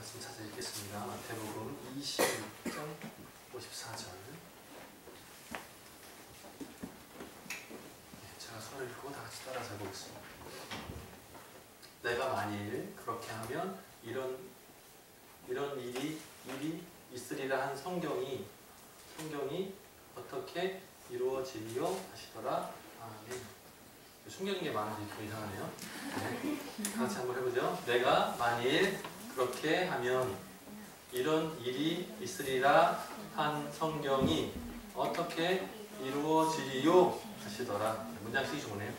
말씀 찾아 읽겠습니다. 마태복음 20장 54절. 제가 손을 읽고 다 같이 따라서 해보겠습니다. 내가 만일 그렇게 하면 이런 일이 있으리라 한 성경이 어떻게 이루어지리요 하시더라. 아멘. 숨겨진 게 많아서 좀 이상하네요. 네. 다 같이 한번 해보죠. 내가 만일 그렇게 하면 이런 일이 있으리라 한 성경이 어떻게 이루어지리요 하시더라. 문장식이 좋네요.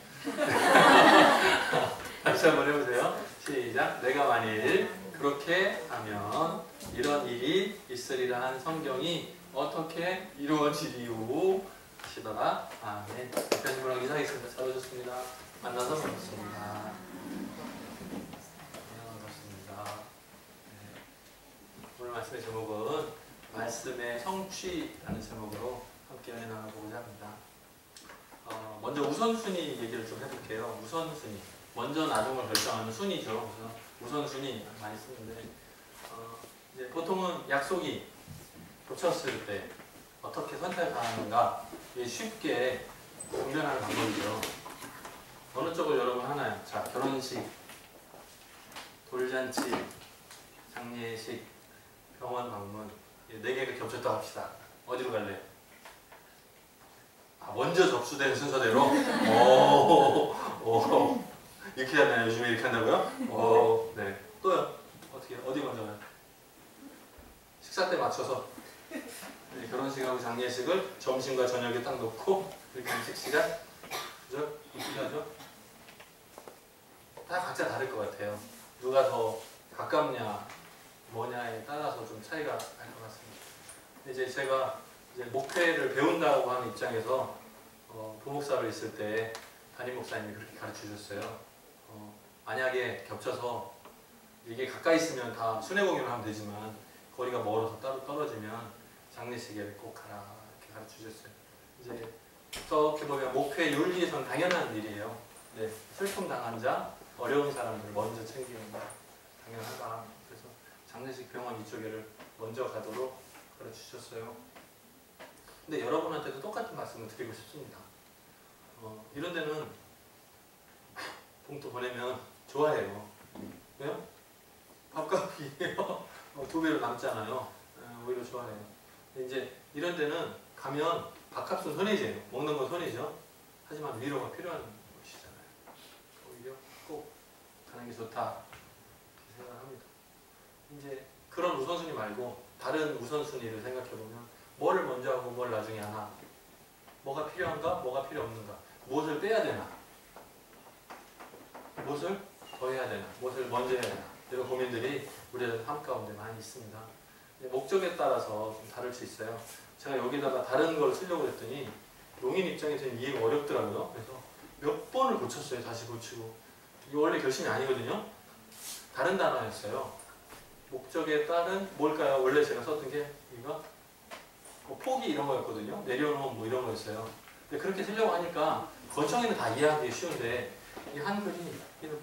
다시 한번 해보세요. 시작. 내가 만일 그렇게 하면 이런 일이 있으리라 한 성경이 어떻게 이루어지리요 하시더라. 아멘. 대표님이랑 인사하겠습니다. 잘 오셨습니다. 만나서 반갑습니다. 반갑습니다. 네. 오늘 말씀의 제목은 말씀의 성취라는 제목으로 함께 나눠보고자 합니다. 먼저 우선순위 얘기를 좀 해볼게요. 우선순위. 먼저 나중을 결정하는 순위죠. 그래서 우선순위 많이 쓰는데 이제 보통은 약속이 겹쳤을 때 어떻게 선택하는가 이게 쉽게 분별하는 방법이죠. 어느 쪽을 여러분 하나요? 자, 결혼식, 돌잔치, 장례식, 병원 방문 4개가 겹쳤다고 합시다. 어디로 갈래? 먼저 접수된 순서대로? 오, 이렇게 하나요? 요즘에 이렇게 한다고요? 네. 또요? 어디 먼저 가요? 식사 때 맞춰서 결혼식하고 장례식을 점심과 저녁에 딱 놓고 이렇게 음식시간? 그죠? 어떻게 하죠? 다 각자 다를 것 같아요. 누가 더 가깝냐 뭐냐에 따라서 좀 차이가 날 것 같습니다. 이제 제가 목회를 배운다고 하는 입장에서 부목사로 있을 때 담임 목사님이 그렇게 가르쳐 주셨어요. 만약에 겹쳐서 이게 가까이 있으면 다 순회 공연을 하면 되지만 거리가 멀어서 따로 떨어지면 장례식에 꼭 가라 이렇게 가르쳐 주셨어요. 이제 어떻게 보면 목회 윤리에서는 당연한 일이에요. 네, 슬픔 당한 자, 어려운 사람들을 먼저 챙기는 거 당연하다. 그래서 장례식 병원 이쪽에를 먼저 가도록 가르쳐 주셨어요. 근데 여러분한테도 똑같은 말씀을 드리고 싶습니다. 이런 데는 봉투 보내면 좋아해요. 왜요? 밥값이에요. 2배로 남잖아요. 오히려 좋아해요. 이제 이런 데는 가면 밥값은 손해지예요. 먹는 건 손해죠. 하지만 위로가 필요한 곳이잖아요. 오히려 꼭 가는 게 좋다 이렇게 생각합니다. 이제 그런 우선순위 말고 다른 우선순위를 생각해보면 뭐를 먼저 하고 뭘 나중에 하나, 뭐가 필요한가, 뭐가 필요 없는가, 무엇을 빼야 되나, 무엇을 더 해야 되나, 무엇을 먼저 해야 되나, 이런 고민들이 우리의 삶 가운데 많이 있습니다. 목적에 따라서 좀 다를 수 있어요. 제가 여기다가 다른 걸 쓰려고 했더니 용인 입장에서는 이해가 어렵더라고요. 그래서 몇 번을 고쳤어요. 다시 고치고. 이게 원래 결심이 아니거든요. 다른 단어였어요. 목적에 따른 뭘까요? 원래 제가 썼던 게 이거 포기 이런 거였거든요. 내려놓은 뭐 이런 거였어요. 근데 그렇게 쓰려고 하니까 권총에는 다 이해하기 쉬운데 이 한글이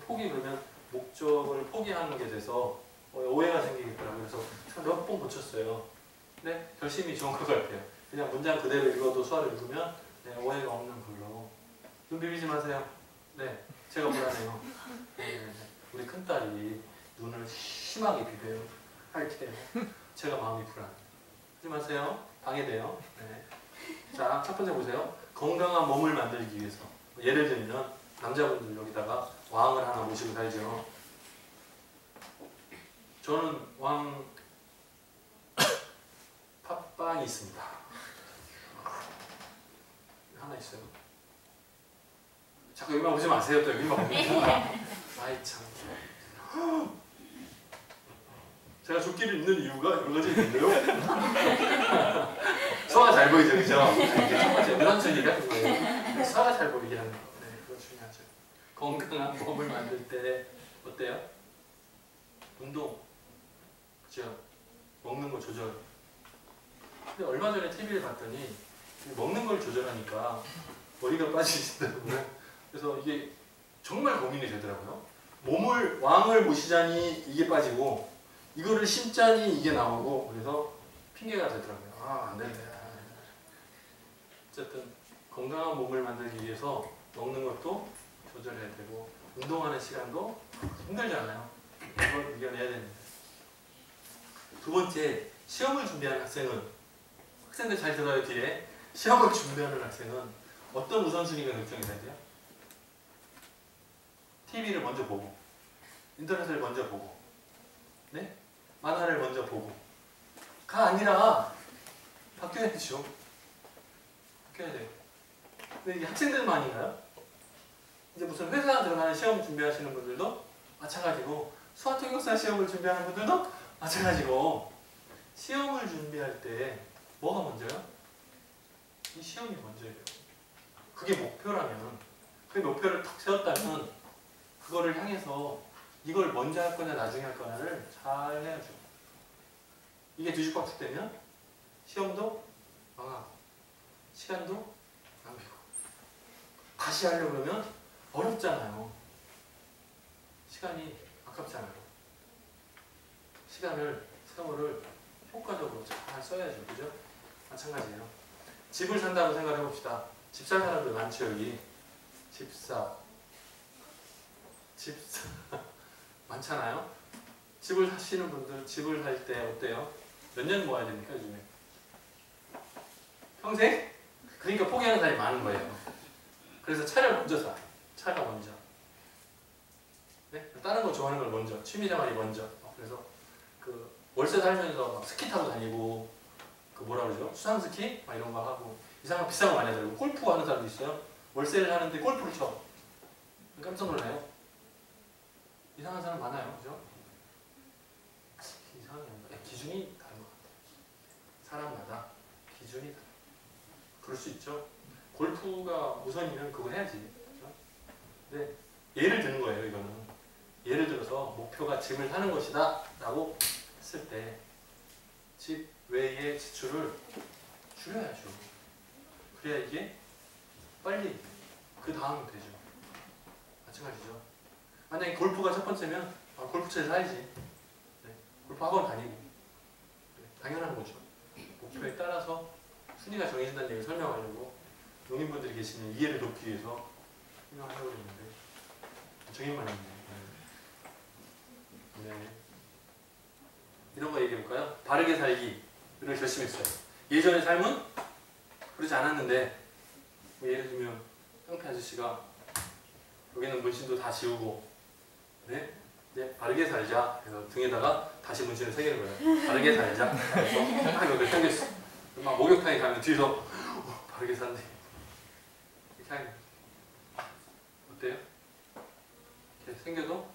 포기 그러면 목적을 포기하는 게 돼서 오해가 생기겠더라고요. 그래서 몇 번 고쳤어요. 근데 결심이 좋은 것 같아요. 그냥 문장 그대로 읽어도 수화를 읽으면 오해가 없는 걸로. 눈 비비지 마세요. 네, 제가 불안해요. 네, 우리 큰딸이 눈을 심하게 비벼요. 할때 제가 마음이 불안해요. 하지 마세요. 방해돼요. 네. 자, 첫 번째 보세요. 건강한 몸을 만들기 위해서. 예를 들면 남자분들 여기다가 왕을 하나 모시고 살죠. 저는 왕 팥빵이 있습니다. 하나 있어요. 자꾸 여기만 보지 마세요. 또 여기만 봅니다. 아이 참. 제가 조끼를 입는 이유가 여러 가지 있는데요. 서가 잘 보이죠, 그죠? 이게 첫 번째 우선순위 같은 거예요. 서가 잘 보이게 하는 거. 네, 그거 중요하죠. 건강한 몸을 만들 때 어때요? 운동, 그죠? 먹는 거 조절. 근데 얼마 전에 TV를 봤더니 먹는 걸 조절하니까 머리가 빠지시더라고요. 그래서 이게 정말 고민이 되더라고요. 왕을 모시자니 이게 빠지고 이거를 심자니 이게 나오고 그래서 핑계가 되더라고요. 아, 안 된다. 어쨌든 건강한 몸을 만들기 위해서 먹는 것도 조절해야 되고 운동하는 시간도 힘들잖아요. 이걸 이겨내야 됩니다. 두 번째, 시험을 준비하는 학생은, 학생들 잘 들어요. 뒤에 시험을 준비하는 학생은 어떤 우선순위가 결정이 돼야 돼요? TV를 먼저 보고, 인터넷을 먼저 보고, 네? 만화를 먼저 보고 가 아니라 바뀌어야죠. 바뀌어야 돼요. 근데 이게 학생들만인가요? 이제 무슨 회사 들어가는 시험 준비하시는 분들도 마찬가지고, 수학 통역사 시험을 준비하는 분들도 마찬가지고, 시험을 준비할 때 뭐가 먼저요? 이 시험이 먼저예요. 그게 목표라면, 그 목표를 탁 세웠다면 그거를 향해서 이걸 먼저 할 거냐 나중에 할 거냐를 잘 해야죠. 이게 뒤죽박죽되면 시험도 망하고 시간도 낭비고 다시 하려고 그러면 어렵잖아요. 시간이 아깝잖아요. 세월을 효과적으로 잘 써야죠. 그죠? 마찬가지예요. 집을 산다고 생각해 봅시다. 집 살 사람들 많죠, 여기. 집사 많잖아요. 집을 사시는 분들, 집을 살 때 어때요? 몇 년 모아야 됩니까, 요즘에? 평생? 그러니까 포기하는 사람이 많은 거예요. 그래서 차를 먼저 사. 차가 먼저. 네? 다른 거 좋아하는 걸 먼저. 취미생활이 먼저. 그래서 그 월세 살면서 막 스키 타고 다니고, 그 뭐라 그러죠? 수상스키? 막 이런 거 하고, 이상한 비싼 거 많이 하더라고. 골프 하는 사람도 있어요. 월세를 하는데 골프를 쳐. 깜짝 놀라요. 이상한 사람 많아요. 그죠? 이상한 게 아니라 기준이 다른 것 같아요. 사람마다 기준이 다르다. 그럴 수 있죠. 골프가 우선이면 그거 해야지. 그렇죠? 근데 예를 드는 거예요. 이거는. 예를 들어서 목표가 집을 사는 것이다 라고 했을 때 집 외의 지출을 줄여야죠. 그래야 이게 빨리 그 다음 되죠. 마찬가지죠. 만약에 골프가 첫 번째면 골프채를 사야지. 네. 골프 학원 다니고. 네. 당연한 거죠. 목표에 따라서 순위가 정해진다는 얘기를 설명하려고 농인분들이 계시면 이해를 돕기 위해서 설명하려고 했는데 정인만 있네요. 네. 이런 거 얘기해 볼까요? 바르게 살기를 결심했어요. 예전의 삶은 그러지 않았는데, 뭐 예를 들면 깡패 아저씨가 여기는 문신도 다 지우고, 네, 바르게 살자. 그래서 등에다가 다시 문신을 새기는 거예요. 바르게 살자. 그래서 딱 여기 생겼어. 막 목욕탕에 가면 뒤에서 바르게 산대. 이렇게 하는 거예요. 어때요? 이렇게 생겨도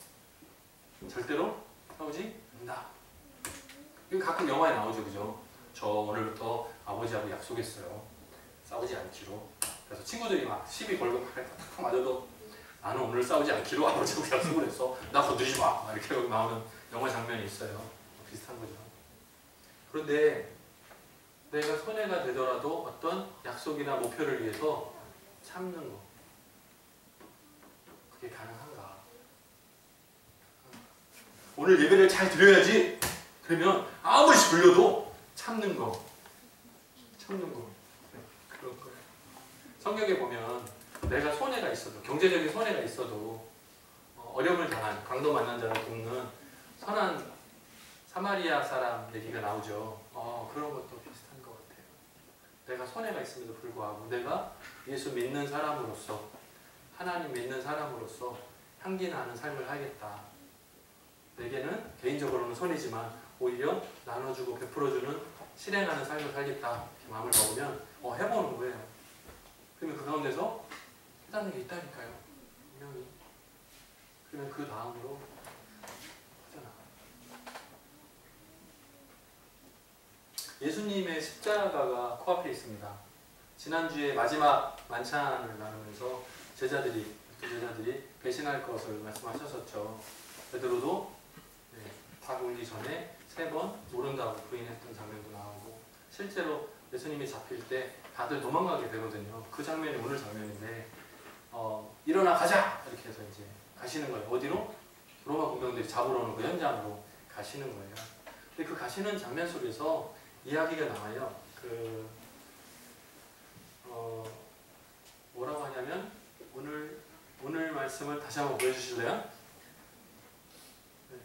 절대로 싸우지 않는다. 이거 가끔 영화에 나오죠, 그죠? 저 오늘부터 아버지하고 약속했어요. 싸우지 않기로. 그래서 친구들이 막 시비 걸고 막 탁탁 맞아도 나는 오늘 싸우지 않기로 아버지하고 약속을 했어. 나 건드리지 마. 이렇게 나오는 영화 장면이 있어요. 비슷한 거죠. 그런데 내가 손해가 되더라도 어떤 약속이나 목표를 위해서 참는 거. 그게 가능한가? 오늘 예배를 잘 드려야지. 그러면 아무리 불려도 참는 거. 참는 거. 네, 그런 거예요. 성경에 보면 내가 손해가 있어도, 경제적인 손해가 있어도 어려움을 당한, 강도 만난 자를 돕는 선한 사마리아 사람 얘기가 나오죠. 그런 것도 비슷한 것 같아요. 내가 손해가 있음에도 불구하고 내가 예수 믿는 사람으로서, 하나님 믿는 사람으로서 향기 나는 삶을 하겠다. 내게는 개인적으로는 손해지만 오히려 나눠주고 베풀어주는 실행하는 삶을 살겠다. 이렇게 마음을 먹으면 해보는 거예요. 그러면 그 가운데서 깨닫는 게 있다니까요. 분명히. 그러면 그 다음으로 하잖아. 예수님의 십자가가 코앞에 있습니다. 지난주에 마지막 만찬을 나누면서 제자들이 배신할 것을 말씀하셨었죠. 베드로도 닭 울기 전에 3번 모른다고 부인했던 장면도 나오고, 실제로 예수님이 잡힐 때 다들 도망가게 되거든요. 그 장면이 오늘 장면인데, 일어나 가자! 이렇게 해서 이제 가시는 거예요. 어디로? 로마 군병들이 잡으러 오는 그 현장으로 가시는 거예요. 근데 그 가시는 장면 속에서 이야기가 나와요. 뭐라고 하냐면 오늘 말씀을 다시 한번 보여주실래요? 네.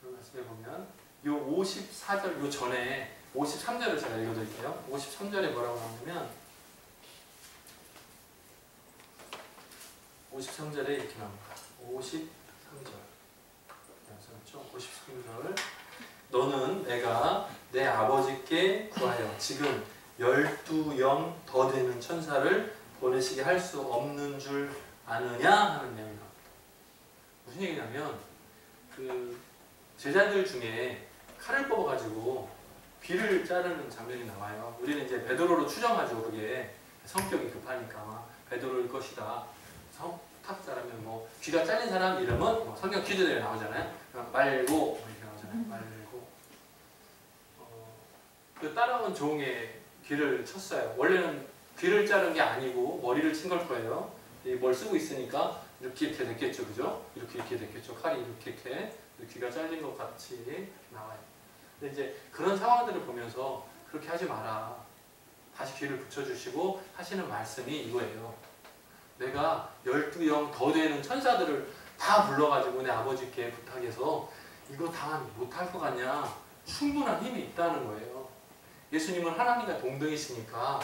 그 말씀에 보면 요 54절 요 전에 53절을 제가 읽어드릴게요. 53절에 뭐라고 나오냐면 53절에 이렇게 나옵니다. 53절 53절 너는 내가 내 아버지께 구하여 지금 12영 더 되는 천사를 보내시게 할 수 없는 줄 아느냐 하는 내용입니다. 무슨 얘기냐면 그 제자들 중에 칼을 뽑아가지고 귀를 자르는 장면이 나와요. 우리는 이제 베드로로 추정하죠. 그게 성격이 급하니까 베드로일 것이다. 탁 자르면 뭐 귀가 잘린 사람 이름은 뭐 성경 퀴즈들에 나오잖아요. 말고 이렇게 나오잖아요. 말고 그 따라온 종의 귀를 쳤어요. 원래는 귀를 자른 게 아니고 머리를 친 걸 거예요. 뭘 쓰고 있으니까 이렇게 됐겠죠, 그죠? 이렇게 됐겠죠. 칼이 이렇게 귀가 잘린 것 같이 나와요. 근데 이제 그런 상황들을 보면서 그렇게 하지 마라. 다시 귀를 붙여주시고 하시는 말씀이 이거예요. 내가 12영 더 되는 천사들을 다 불러가지고 내 아버지께 부탁해서 이거 다 못할 것 같냐? 충분한 힘이 있다는 거예요. 예수님은 하나님과 동등이시니까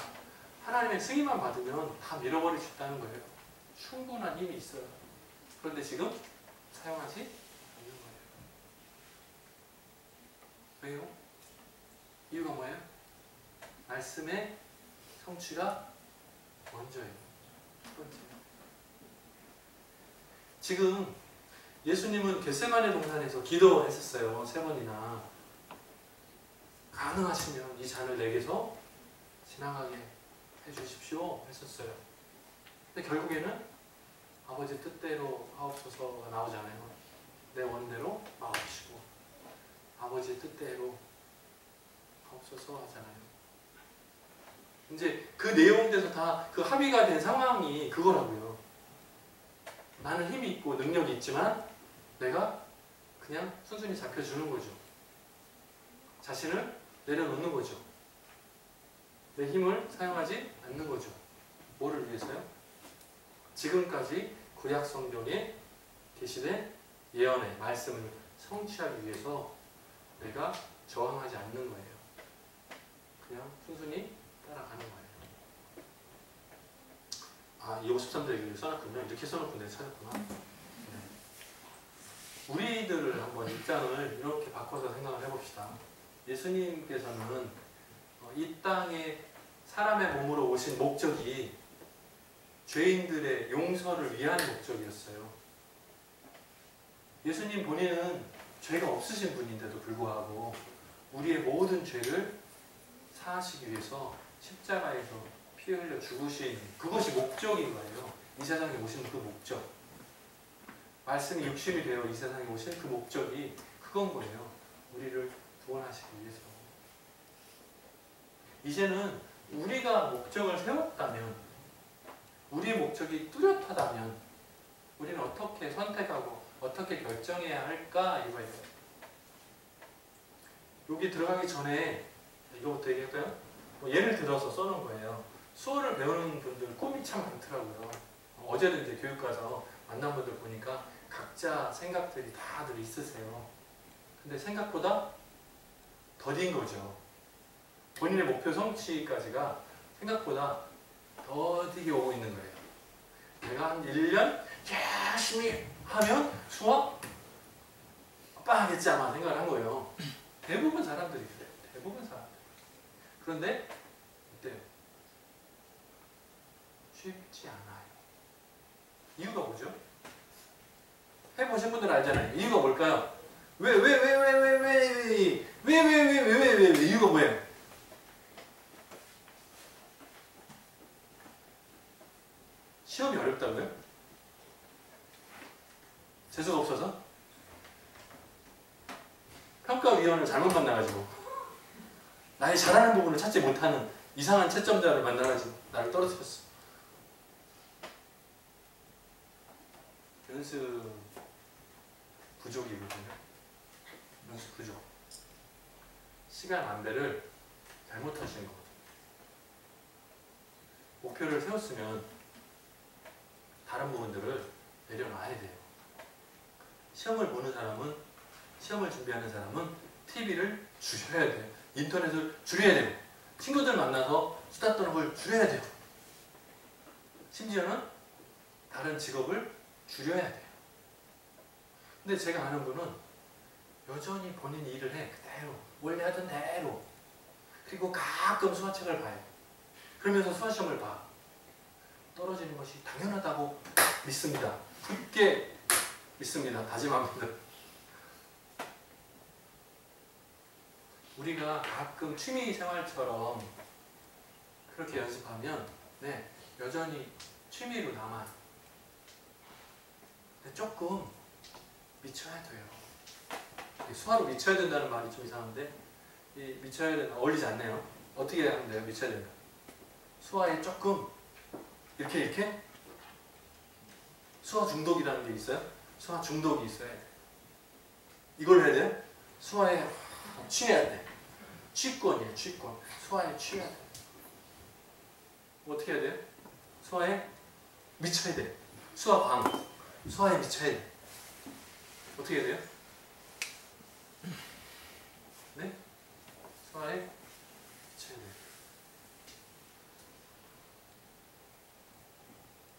하나님의 승인만 받으면 다 밀어버릴 수 있다는 거예요. 충분한 힘이 있어요. 그런데 지금 사용하지 않는 거예요. 왜요? 이유가 뭐예요? 말씀의 성취가 먼저예요. 첫 번째. 지금 예수님은 겟세마네 동산에서 기도했었어요. 3번이나. 가능하시면 이 잔을 내게서 지나가게 해주십시오 했었어요. 근데 결국에는 아버지 뜻대로 하옵소서가 나오잖아요. 내 원대로 마옵시고 아버지 뜻대로 하옵소서 하잖아요. 이제 그 내용들에서 다 그 합의가 된 상황이 그거라고요. 나는 힘이 있고 능력이 있지만 내가 그냥 순순히 잡혀주는 거죠. 자신을 내려놓는 거죠. 내 힘을 사용하지 않는 거죠. 뭐를 위해서요? 지금까지 구약 성경에 계시된 예언의 말씀을 성취하기 위해서 내가 저항하지 않는 거예요. 그냥 순순히 따라가는 거예요. 아, 이 53절 써놨군요. 이렇게 써놓고 내가 찾았구나. 네. 우리들을 한번 입장을 이렇게 바꿔서 생각을 해봅시다. 예수님께서는 이 땅에 사람의 몸으로 오신 목적이 죄인들의 용서를 위한 목적이었어요. 예수님 본인은 죄가 없으신 분인데도 불구하고 우리의 모든 죄를 사하시기 위해서 십자가에서 피 흘려 죽으신 그것이 목적인 거예요. 이 세상에 오신 그 목적. 말씀이 육신이 되어 이 세상에 오신 그 목적이 그건 거예요. 우리를 구원하시기 위해서. 이제는 우리가 목적을 세웠다면, 우리의 목적이 뚜렷하다면 우리는 어떻게 선택하고 어떻게 결정해야 할까 이거예요. 여기 들어가기 전에 이거부터 얘기할까요? 예를 들어서 써놓은 거예요. 수어를 배우는 분들 꿈이 참 많더라고요. 어제도 이제 교육 가서 만난 분들 보니까 각자 생각들이 다들 있으세요. 근데 생각보다 더딘 거죠. 본인의 목표 성취까지가 생각보다 더디게 오고 있는 거예요. 내가 한 1년 열심히 하면 수학 빵하겠지 아마 생각을 한 거예요. 대부분 사람들이 그래요. 대부분 사람들. 그런데 어때요? 쉽지 않아요. 이유가 뭐죠? 해보신 분들은 알잖아요. 이유가 뭘까요? 왜 이유가 뭐예요? 시험이 어렵다고요? 재수가 없어서? 평가위원을 잘못 만나가지고 나의 잘하는 부분을 찾지 못하는 이상한 채점자를 만나가지고 나를 떨어뜨렸어. 연습 부족이거든요. 연습 부족. 시간 안배를 잘못하시는 거거든요. 목표를 세웠으면 다른 부분들을 내려놔야 돼요. 시험을 보는 사람은, 시험을 준비하는 사람은 TV를 줄여야 돼요. 인터넷을 줄여야 돼요. 친구들 만나서 수다 떠는 걸 줄여야 돼요. 심지어는 다른 직업을 줄여야 돼요. 근데 제가 아는 분은 여전히 본인 일을 해. 그대로. 원래 하던 대로. 그리고 가끔 수화책을 봐요. 그러면서 수화시험을 봐. 떨어지는 것이 당연하다고 믿습니다. 굳게 믿습니다. 다짐합니다. 우리가 가끔 취미 생활처럼 그렇게 연습하면 네, 여전히 취미로 남아요. 근데 조금 미쳐야 돼요. 수화로 미쳐야 된다는 말이 좀 이상한데 이 미쳐야 된다 어울리지 않네요. 어떻게 하면 돼요? 미쳐야 된다. 수화에 조금 이렇게 수화 중독이라는 게 있어요. 수화 중독이 있어야 돼. 이걸 해야 돼요? 수화에 취해야 돼. 취권이에요. 취권. 수화에 취해야 돼. 어떻게 해야 돼요? 수화에 미쳐야 돼. 수화광. 수화에 미쳐야 돼. 어떻게 해야 돼요? 네? 수화에 미쳐야 돼.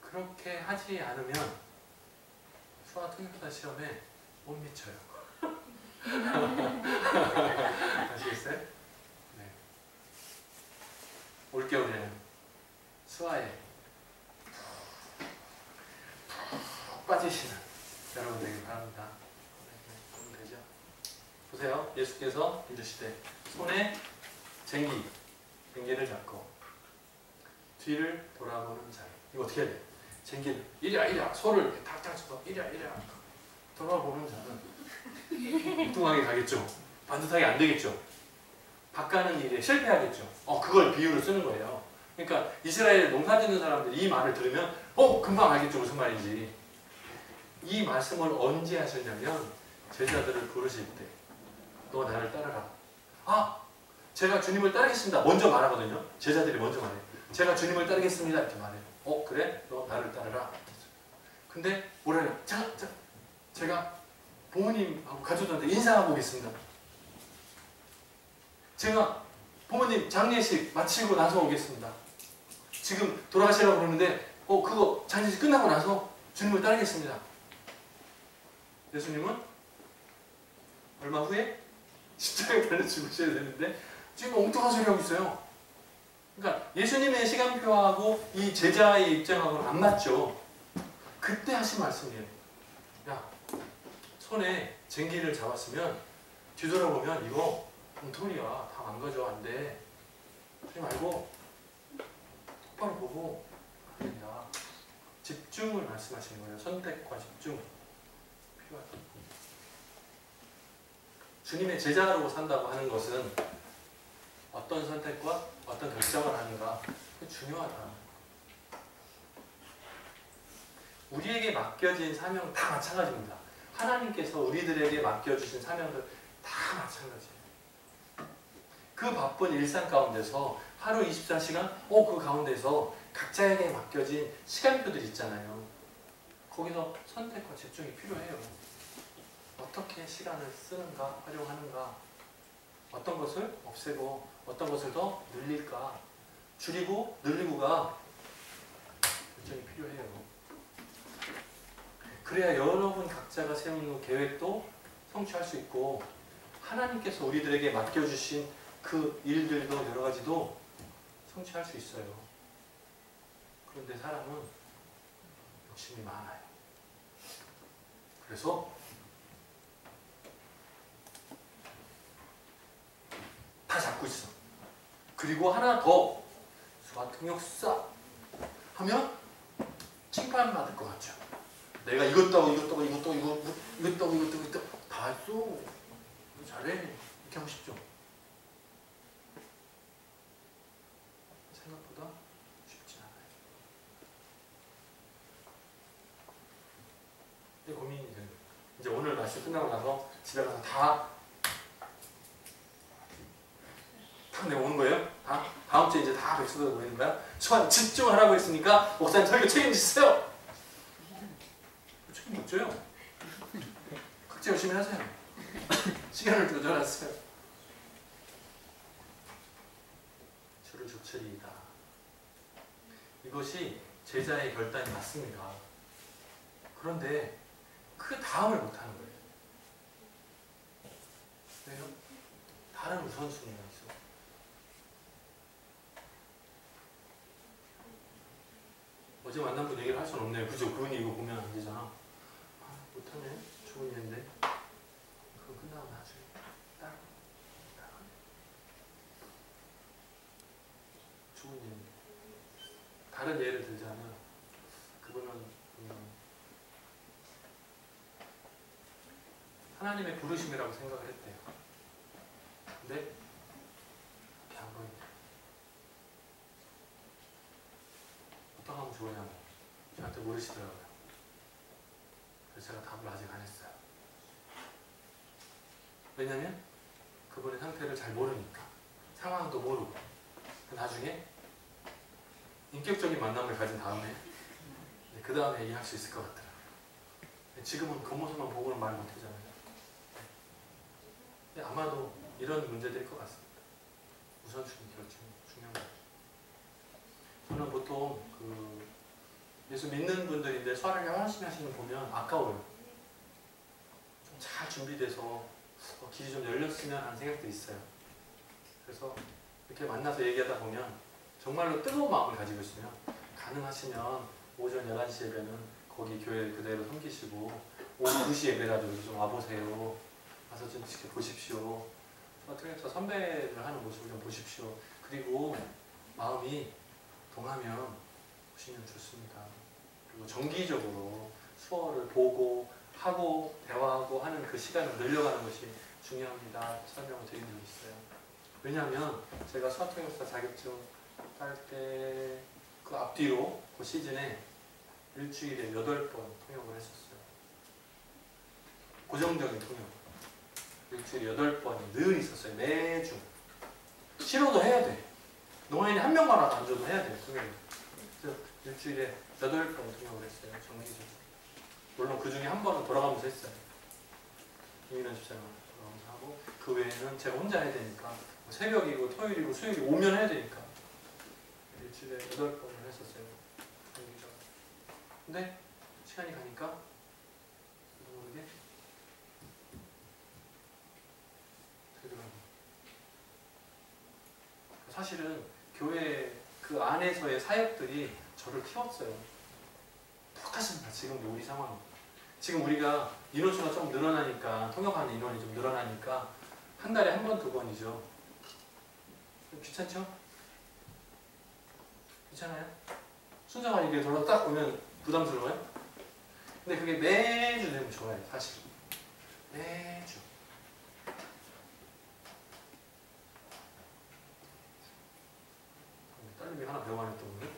그렇게 하지 않으면 수화 통역사 시험에 못 미쳐요. 아시겠어요? 네. 올겨울에는 수화에 푹 빠지시는 여러분 되길 바랍니다. 네, 되죠? 보세요. 예수께서 이르시되 손에 쟁기를 잡고 뒤를 돌아보는 자를. 이거 어떻게 해야 돼? 쟁기를 이랴 소를 탁탁 쳐서 이랴 돌아보는 자는 엉뚱하게 가겠죠. 반듯하게 안 되겠죠. 바꾸는 일에 실패하겠죠. 그걸 비유로 쓰는 거예요. 그러니까 이스라엘 농사 짓는 사람들이 이 말을 들으면 금방 알겠죠. 무슨 말인지. 이 말씀을 언제 하셨냐면 제자들을 부르실 때 너 나를 따르라. 제가 주님을 따르겠습니다. 먼저 말하거든요. 제자들이 먼저 말해요. 제가 주님을 따르겠습니다. 이렇게 말해요. 그래? 너 나를 따르라. 근데 뭐라 해요? 제가 부모님하고 가족들한테 인사하고 오겠습니다. 제가 부모님 장례식 마치고 나서 오겠습니다. 지금 돌아가시라고 그러는데 그거 장례식 끝나고 나서 주님을 따르겠습니다. 예수님은 얼마 후에 십자가에 달려 죽으셔야 되는데 지금 엉뚱한 소리 하고 있어요. 그러니까 예수님의 시간표하고 이 제자의 입장하고는 안 맞죠. 그때 하신 말씀이에요. 야, 손에 쟁기를 잡았으면 뒤돌아보면 이거 엉터리야. 다 망가져. 안 돼. 그러지 말고 똑바로 보고 해야 된다. 집중을 말씀하시는 거예요. 선택과 집중. 필요하다. 주님의 제자로 산다고 하는 것은 어떤 선택과 어떤 결정을 하는가. 그게 중요하다. 우리에게 맡겨진 사명 다 마찬가지입니다. 하나님께서 우리들에게 맡겨주신 사명들 다 마찬가지예요. 그 바쁜 일상 가운데서 하루 24시간 그 가운데서 각자에게 맡겨진 시간표들이 있잖아요. 거기서 선택과 집중이 필요해요. 어떻게 시간을 쓰는가, 활용하는가, 어떤 것을 없애고 어떤 것을 더 늘릴까, 줄이고 늘리고가 결정이 필요해요. 그래야 여러분 각자가 세우는 계획도 성취할 수 있고 하나님께서 우리들에게 맡겨주신 그 일들도 여러 가지도 성취할 수 있어요. 그런데 사람은 욕심이 많아요. 그래서 다 잡고 있어. 그리고 하나 더 수화통역사 하면 칭찬받을 것 같죠. 내가 이것도 다 했어. 잘해. 이렇게 하고 싶죠. 생각보다 쉽지 않아요. 근데 고민이 돼요. 이제 오늘 날씨 끝나고 나서 집에 가서 다 내가 오는 거예요? 다음 주에 이제 다 백수들 모이는 거야? 저한테 집중하라고 했으니까 목사님 설교 책임지세요. 책임 못 져요. 각자 열심히 하세요. 시간을 조절하세요. 주를 조철이이다. 이것이 제자의 결단이 맞습니다. 그런데 그 다음을 못하는 거예요. 왜요? 다른 우선순위가 있어. 어제 만난 분 얘기를 할 수는 없네요. 그죠? 그분이 이거 보면 안 되잖아. 못하네. 좋은 일인데. 그거 끝나고 나중에 딱 좋은 일인데. 다른 예를 들자면 그분은 하나님의 부르심이라고 생각을 했대요. 근데 그렇게 안 보인대. 어떻게 하면 좋으냐고 저한테 물으시더라고요. 그래서 제가 답을 아직 안 했어요. 왜냐면 그분의 상태를 잘 모르니까. 상황도 모르고. 나중에 인격적인 만남을 가진 다음에 그 다음에 얘기할 수 있을 것 같더라고요. 지금은 그 모습만 보고는 말 못하잖아요. 아마도 이런 문제들일 것 같습니다. 우선순위 결정이 중요한 거죠. 저는 보통 예수 믿는 분들인데 수화를 열심히 하시는 거 보면 아까워요. 좀 잘 준비돼서 길이 좀 열렸으면 하는 생각도 있어요. 그래서 이렇게 만나서 얘기하다 보면 정말로 뜨거운 마음을 가지고 있으면 가능하시면 오전 11시 예배는 거기 교회 그대로 섬기시고 오후 2시 예배라도 좀 와보세요. 와서 좀 직접 보십시오. 어떻게 선배를 하는 모습을 좀 보십시오. 그리고 마음이 동하면 보시면 좋습니다. 그리고 정기적으로 수어를 보고 하고 대화하고 하는 그 시간을 늘려가는 것이 중요합니다. 설명을 드린 적이 있어요. 왜냐하면 제가 수학통역사 자격증 딸 때 그 앞뒤로 그 시즌에 일주일에 8번 통역을 했었어요. 고정적인 통역. 일주일에 8번이 늘 있었어요. 매주. 싫어도 해야 돼. 농아인이 한 명만 안 줘도 해야 돼요. 통역을. 그래서 일주일에 8번 통역을 했어요. 정기적으로. 물론 그 중에 한 번은 돌아가면서 했어요. 유인원 집사님 돌아가면서 하고 그 외에는 제가 혼자 해야 되니까 새벽이고 토요일이고 수요일이 오면 해야 되니까 일주일에 8번을 했었어요. 정기적으로. 근데 시간이 가니까 모르게 되더라고요. 사실은 교회 그 안에서의 사역들이 저를 키웠어요. 똑같습니다. 지금도 우리 상황. 지금 우리가 인원수가 좀 늘어나니까 통역하는 인원이 좀 늘어나니까 한 달에 한 번, 2번이죠. 좀 귀찮죠? 귀찮아요? 순서가 이게 돌아서 딱 오면 부담스러워요? 근데 그게 매주 되면 좋아요. 사실 매주. 딸님이 하나 배워가는 또 오늘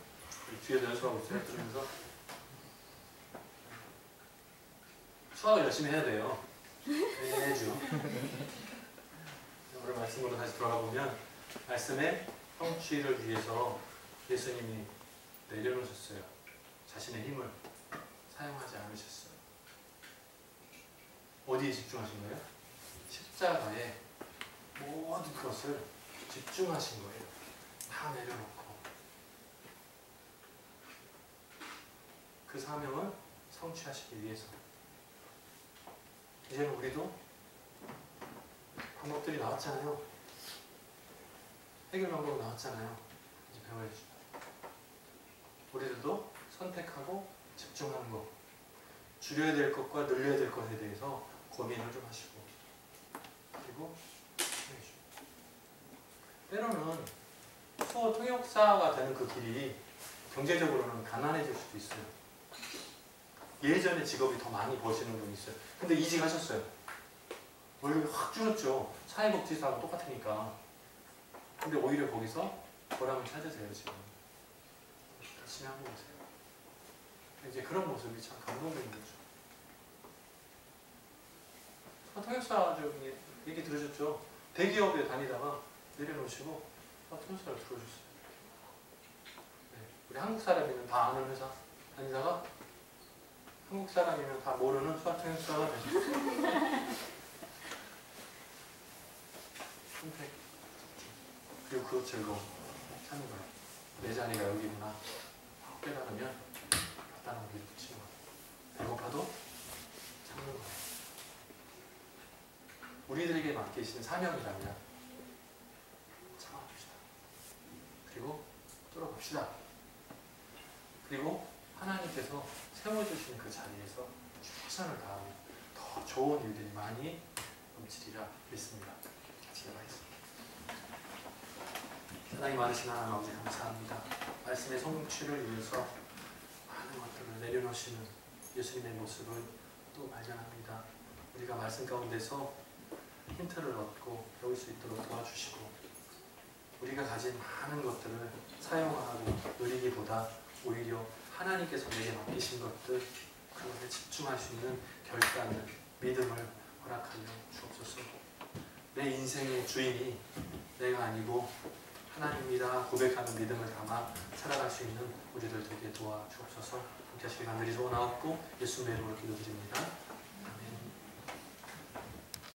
뒤에서 연습하고 있어요. 들으면서 수학을 열심히 해야 돼요. 매주. 오늘 말씀으로 다시 돌아가 보면 말씀의 성취를 위해서 예수님이 내려놓으셨어요. 자신의 힘을 사용하지 않으셨어요. 어디에 집중하신 거예요? 십자가에 모든 것을 집중하신 거예요. 다 내려놓고 그 사명을 성취하시기 위해서. 이제는 우리도 방법들이 나왔잖아요. 해결 방법이 나왔잖아요. 이제 배워야죠. 우리들도 선택하고 집중하는 것, 줄여야 될 것과 늘려야 될 것에 대해서 고민을 좀 하시고, 그리고 해야죠. 때로는 수어 통역사가 되는 그 길이 경제적으로는 가난해질 수도 있어요. 예전에 직업이 더 많이 버시는 분이 있어요. 근데 이직하셨어요. 월급이 확 줄었죠. 사회복지사하고 똑같으니까. 근데 오히려 거기서 보람을 찾으세요. 지금 열심히 하고 계세요. 이제 그런 모습이 참 감동적인 거죠. 통역사 얘기 들으셨죠? 대기업에 다니다가 내려놓으시고 수학통역사를 들어줬어요. 네. 우리 한국 사람이면 다 아는 회사 다니다가 한국 사람이면 다 모르는 수학통역사가 되죠. 선택. 그리고 그 즐거움 찾는 거예요. 내 자리가 여기구나. 깨달으면 갖다 놓은 게 붙이는 거예요. 배고파도 찾는 거예요. 우리들에게 맡기신 사명이라면 참아봅시다. 그리고 뚫어봅시다. 그리고 하나님께서 세워주신 그 자리에서 최선을 다하면 더 좋은 일들이 많이 넘치리라 믿습니다. 같이 기도하겠습니다. 사랑이 많으신 하나님 아버지 감사합니다. 말씀의 성취를 위해서 많은 것들을 내려놓으시는 예수님의 모습을 또 발견합니다. 우리가 말씀 가운데서 힌트를 얻고 배울 수 있도록 도와주시고 우리가 가진 많은 것들을 사용하고 누리기보다 오히려 하나님께서 내게 맡기신 것들 그것에 집중할 수 있는 결단을 믿음을 허락하여 주옵소서. 내 인생의 주인이 내가 아니고 하나님이다 고백하는 믿음을 담아 살아갈 수 있는 우리들 되게 도와주옵소서. 함께 하시길 간절히 소원하옵고 예수님의 이름으로 기도드립니다.